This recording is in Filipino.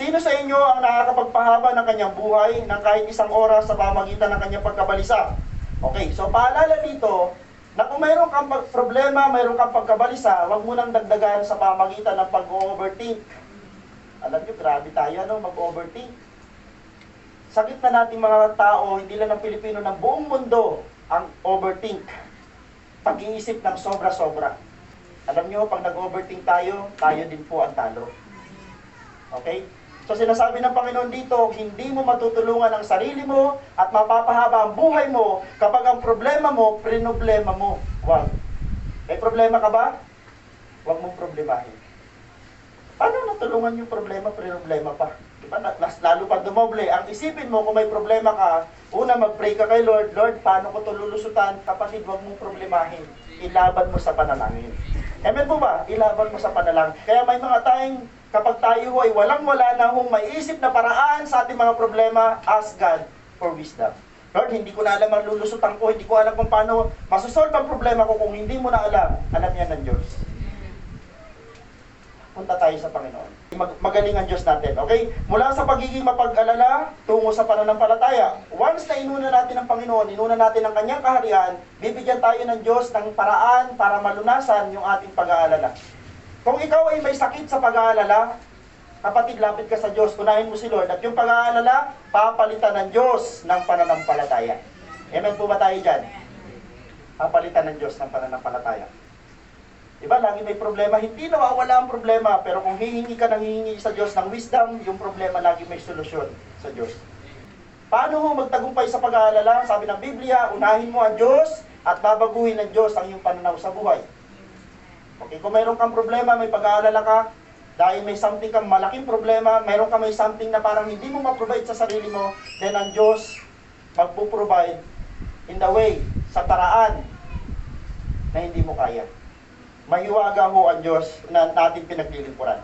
Sino sa inyo ang nakakapagpahaba ng kanyang buhay ng kahit isang oras sa pamagitan ng kanyang pagkabalisa? Okay, so paalala dito, na kung mayroon kang problema, mayroon kang pagkabalisa, huwag mo nang dagdagan sa pamagitan ng pag-overthink. Alam niyo, grabe tayo, mag-overthink. Sakit na nating mga tao, hindi lang ng Pilipino, ng buong mundo, ang overthink. Pag-iisip ng sobra-sobra. Alam niyo, pag nag-overthink tayo, tayo din po ang talo. Okay? So sinasabi ng Panginoon dito, hindi mo matutulungan ang sarili mo at mapapahaba ang buhay mo kapag ang problema mo, prinoblema mo. Wag. May problema ka ba? Huwag mong problemahin. Paano natulungan yung problema, prinoblema pa? Diba? Lalo pa dumoble. Ang isipin mo kung may problema ka, una mag-pray ka kay Lord, Lord, paano ko ito lulusutan? Kapatid, huwag mong problemahin. Ilaban mo sa panalangin. Amen po ba? Ilaban mo sa panalangin. Kaya may mga tayong kapag tayo ay walang-wala na hong maiisip na paraan sa ating mga problema, ask God for wisdom. Lord, hindi ko na alam ang lulusutan ko, hindi ko alam kung paano masosolve ang problema ko kung hindi mo na alam. Alam yan ng Diyos. Punta tayo sa Panginoon. Magaling ang Diyos natin, okay? Mula sa pagiging mapag-alala, tungo sa pananampalataya. Once na inuna natin ang Panginoon, inuna natin ang Kanyang kaharian, bibigyan tayo ng Diyos ng paraan para malunasan yung ating pag-aalala. Kung ikaw ay may sakit sa pag-aalala, kapatid, lapit ka sa Diyos, unahin mo si Lord, at yung pag-aalala, papalitan ng Diyos ng pananampalataya. Amen po ba tayo dyan? Papalitan ng Diyos ng pananampalataya. Diba, lagi may problema, hindi nawawala ang problema, pero kung hihingi ka ng hihingi sa Diyos ng wisdom, yung problema lagi may solusyon sa Diyos. Paano mo magtagumpay sa pag-aalala? Sabi ng Biblia, unahin mo ang Diyos at babaguhin ng Diyos ang iyong pananaw sa buhay. Okay, kung mayroon kang problema, may pag-aalala ka, dahil may something kang malaking problema, mayroon ka may something na parang hindi mo ma-provide sa sarili mo, then ang Diyos magpo-provide in the way, sa paraan na hindi mo kaya. Mahiwaga ho ang Diyos na natin pinaglilingkuran.